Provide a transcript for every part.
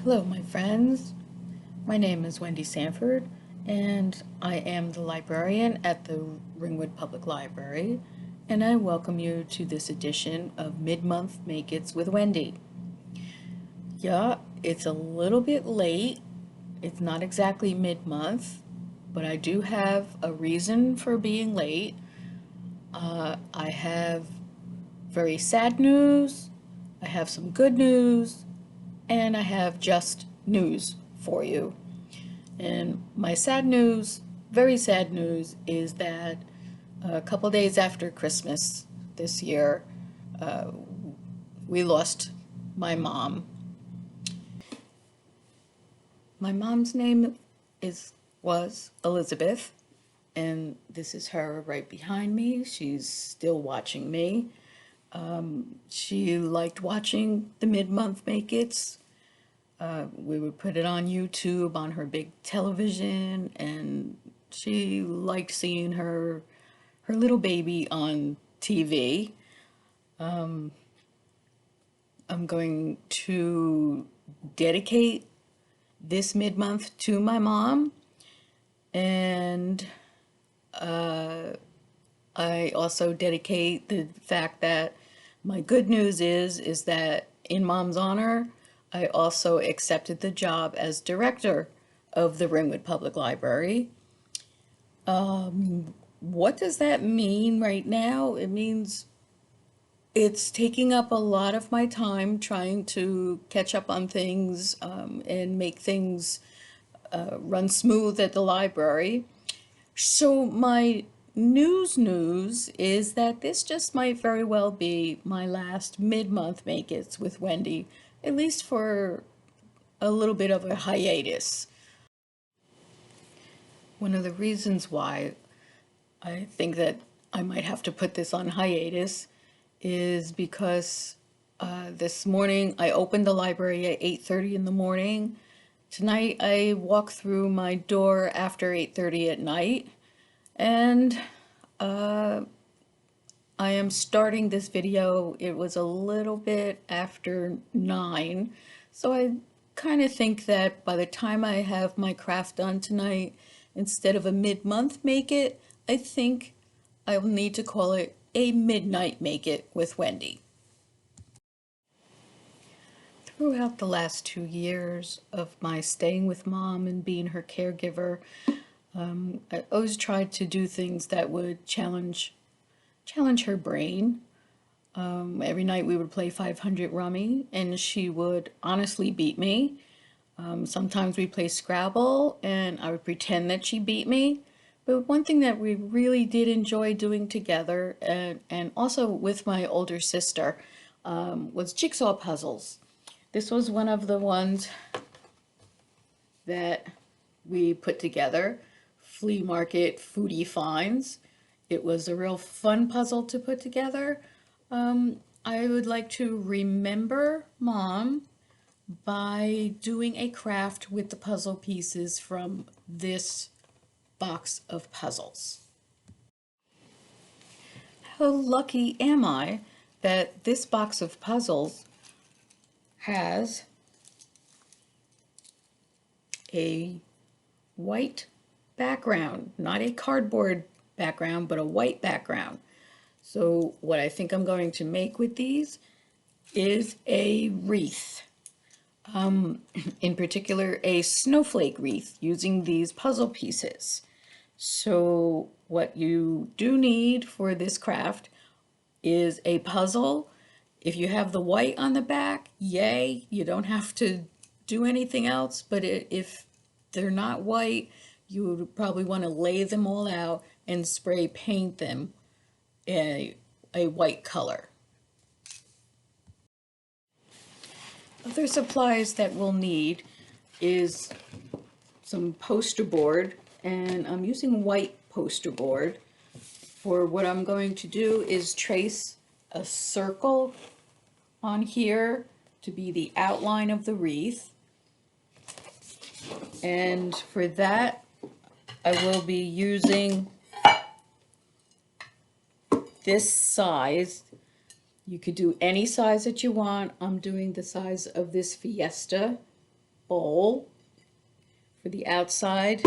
Hello, my friends. My name is Wendy Sanford, and I am the librarian at the Ringwood Public Library, and I welcome you to this edition of Mid-Month Make-Its with Wendy. Yeah, it's a little bit late. It's not exactly mid-month, but I do have a reason for being late. I have very sad news, I have some good news, and I have just news for you. And my sad news, very sad news, is that a couple days after Christmas this year, uh, we lost my mom. My mom's name was Elizabeth, and this is her right behind me. She's still watching me. She liked watching the mid-month make-its. We would put it on YouTube on her big television, and she liked seeing her little baby on TV. I'm going to dedicate this mid-month to my mom, and I also dedicate the fact that my good news is that in Mom's honor, I also accepted the job as director of the Ringwood Public Library. What does that mean right now? It means it's taking up a lot of my time trying to catch up on things and make things run smooth at the library. So my news is that this just might very well be my last mid-month make-its with Wendy, at least for a little bit of a hiatus. One of the reasons why I think that I might have to put this on hiatus is because this morning I opened the library at 8:30 in the morning. Tonight I walk through my door after 8:30 at night, and I am starting this video. It was a little bit after 9, so I kind of think that by the time I have my craft done tonight, instead of a mid-month make it, I think I will need to call it a midnight make it with Wendy. Throughout the last 2 years of my staying with Mom and being her caregiver, I always tried to do things that would challenge her brain. Every night we would play 500 Rummy, and she would honestly beat me. Sometimes we play Scrabble, and I would pretend that she beat me. But one thing that we really did enjoy doing together, and also with my older sister, was jigsaw puzzles. This was one of the ones that we put together, flea market foodie finds. It was a real fun puzzle to put together. I would like to remember Mom by doing a craft with the puzzle pieces from this box of puzzles. How lucky am I that this box of puzzles has a white background, not a cardboard background, but a white background. So what I think I'm going to make with these is a wreath. In particular, a snowflake wreath using these puzzle pieces. So what you do need for this craft is a puzzle. If you have the white on the back, yay, you don't have to do anything else, but if they're not white, you would probably want to lay them all out and spray paint them a white color. Other supplies that we'll need is some poster board, and I'm using white poster board. For what I'm going to do is trace a circle on here to be the outline of the wreath. And for that, I will be using this size. You could do any size that you want. I'm doing the size of this Fiesta bowl for the outside,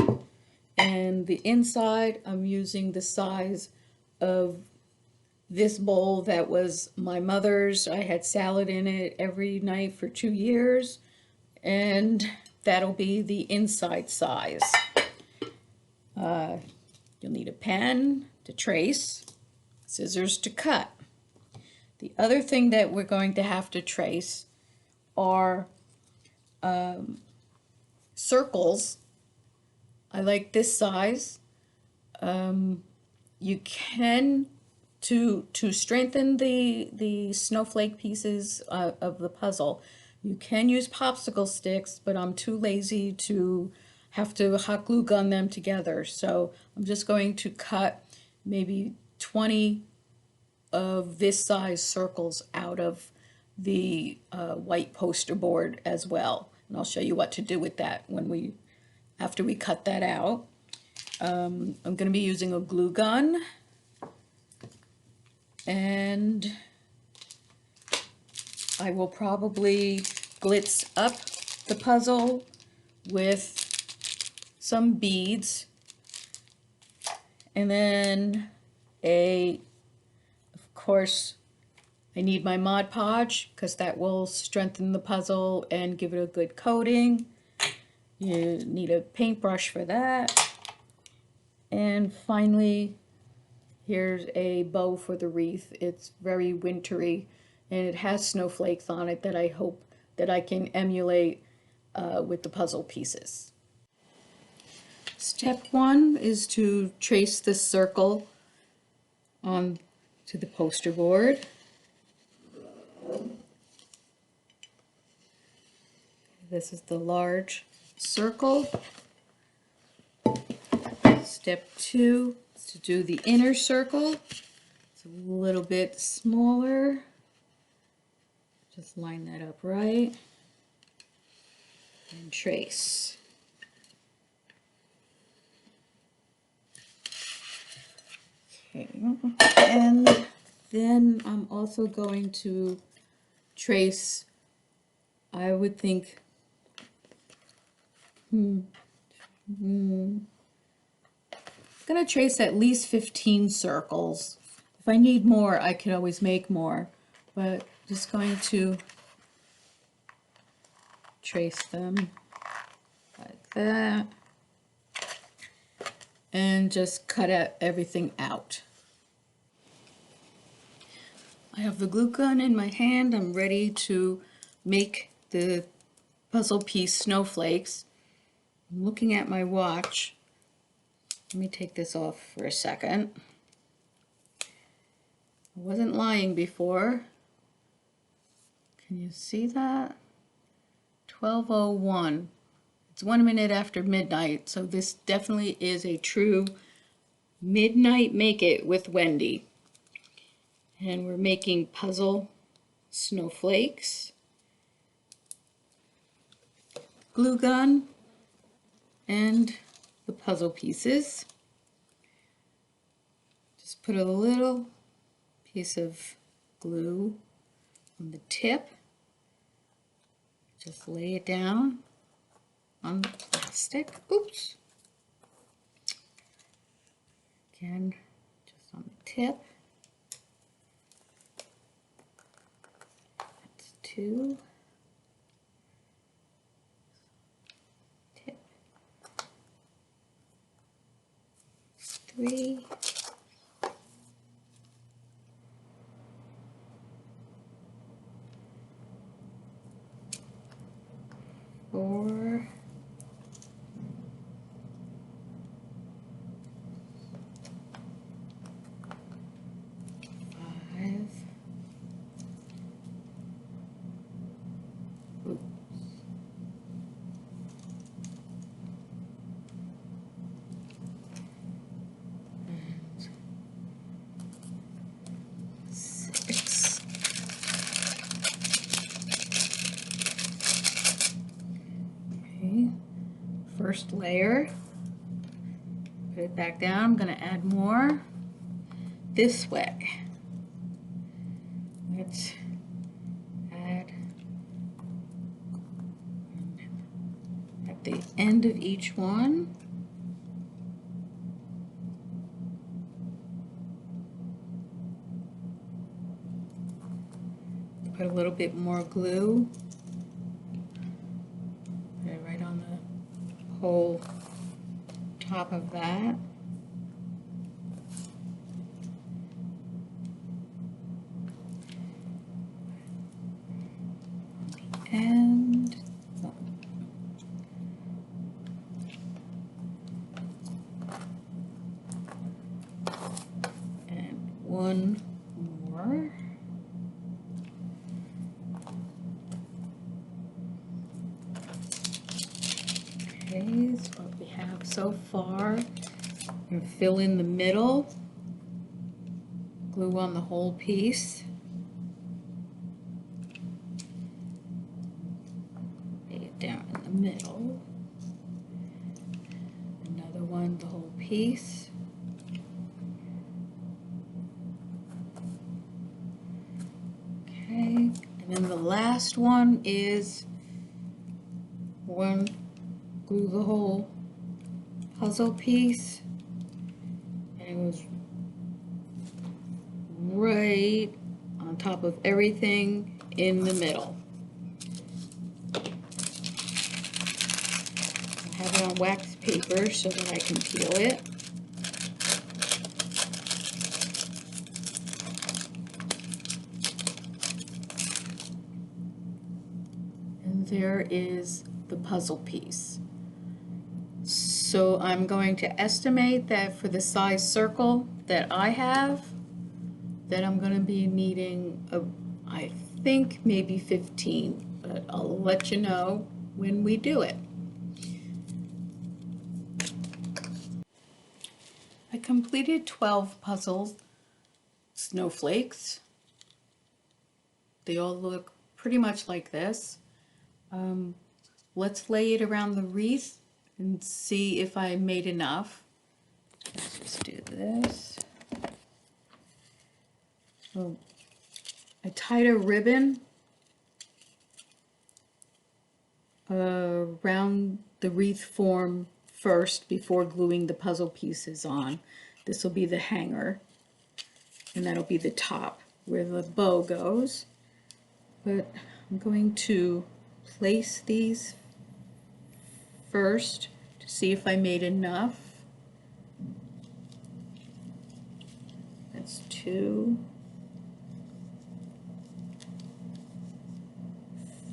and the inside I'm using the size of this bowl that was my mother's. I had salad in it every night for 2 years, and that'll be the inside size. You'll need a pen to trace, scissors to cut. The other thing that we're going to have to trace are circles. I like this size. You can, to strengthen the snowflake pieces of the puzzle, you can use popsicle sticks, but I'm too lazy to have to hot glue gun them together. So I'm just going to cut maybe 20 of this size circles out of the white poster board as well. And I'll show you what to do with that after we cut that out. I'm going to be using a glue gun, and I will probably glitz up the puzzle with some beads, and then of course, I need my Mod Podge because that will strengthen the puzzle and give it a good coating. You need a paintbrush for that. And finally, here's a bow for the wreath. It's very wintry, and it has snowflakes on it that I hope that I can emulate with the puzzle pieces. Step 1 is to trace this circle on to the poster board. This is the large circle. Step 2 is to do the inner circle. It's a little bit smaller. Just line that up right and trace. Okay, and then I'm also going to trace, I would think, I'm going to trace at least 15 circles. If I need more, I can always make more, but just going to trace them like that and just cut everything out. I have the glue gun in my hand. I'm ready to make the puzzle piece snowflakes. I'm looking at my watch. Let me take this off for a second. I wasn't lying before. Can you see that? 12:01. It's 1 minute after midnight, so this definitely is a true midnight make it with Wendy. And we're making puzzle snowflakes, glue gun, and the puzzle pieces. Just put a little piece of glue on the tip. Just lay it down on the plastic. Oops. Again, just on the tip. That's 2. Tip. 3. 4. 5. Oops. 6. Okay. First layer. Put it back down. I'm going to add more this way. Let's add 1, end of each one. Put a little bit more glue. Put it right on the whole top of that. And one more. Okay, that's what we have so far. And fill in the middle. Glue on the whole piece. Lay it down in the middle. Another one, the whole piece. Okay, and then the last one is one, glue the whole puzzle piece, and it was right on top of everything in the middle. I have it on wax paper so that I can peel it. And there is the puzzle piece. So I'm going to estimate that for the size circle that I have, that I'm going to be needing, I think maybe 15, but I'll let you know when we do it. I completed 12 puzzle snowflakes. They all look pretty much like this. Let's lay it around the wreath and see if I made enough. Let's just do this. Oh, I tied a ribbon around the wreath form first before gluing the puzzle pieces on. This will be the hanger, and that'll be the top where the bow goes. But I'm going to place these first to see if I made enough. That's 2,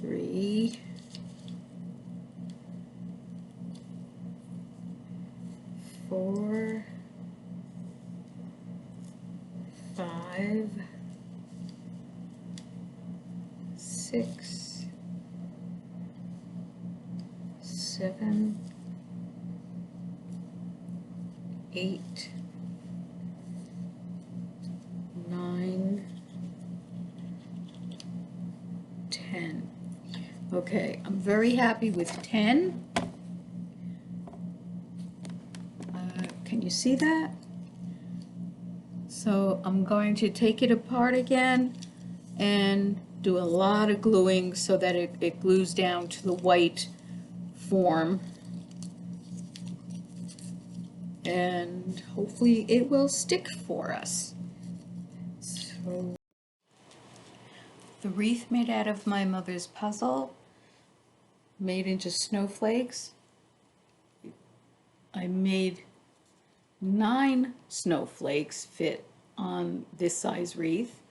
3, 4, 5, 6, 7, 8, 9, 10. Okay, I'm very happy with 10. Can you see that? So I'm going to take it apart again and do a lot of gluing so that it glues down to the white form, and hopefully it will stick for us. So the wreath made out of my mother's puzzle, made into snowflakes. I made 9 snowflakes fit on this size wreath,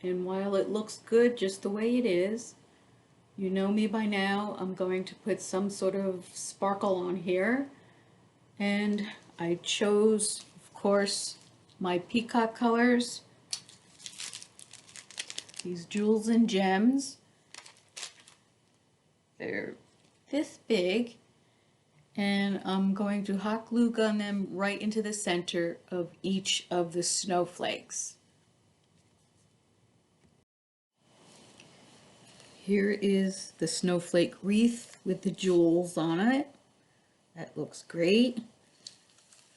and while it looks good just the way it is, you know me by now, I'm going to put some sort of sparkle on here, and I chose, of course, my peacock colors, these jewels and gems. They're this big, and I'm going to hot glue gun them right into the center of each of the snowflakes. Here is the snowflake wreath with the jewels on it. That looks great.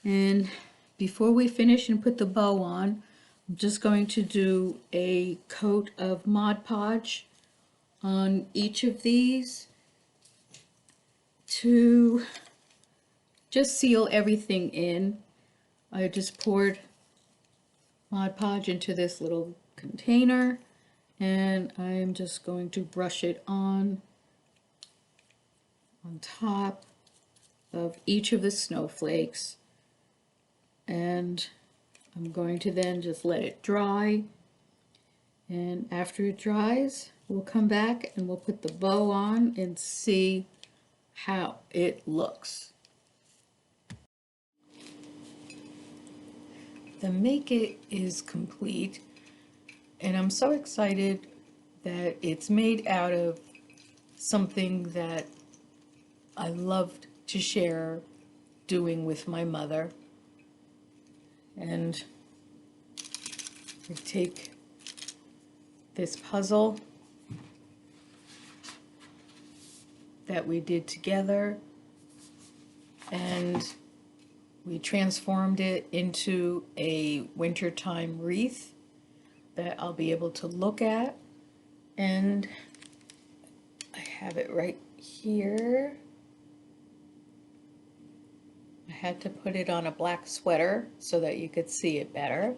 And before we finish and put the bow on, I'm just going to do a coat of Mod Podge on each of these to just seal everything in, I just poured Mod Podge into this little container, and I'm just going to brush it on top of each of the snowflakes, and I'm going to then just let it dry, and after it dries we'll come back and we'll put the bow on and see how it looks. The make it is complete, and I'm so excited that it's made out of something that I loved to share doing with my mother. And we take this puzzle that we did together and we transformed it into a wintertime wreath that I'll be able to look at, and I have it right here. I had to put it on a black sweater so that you could see it better.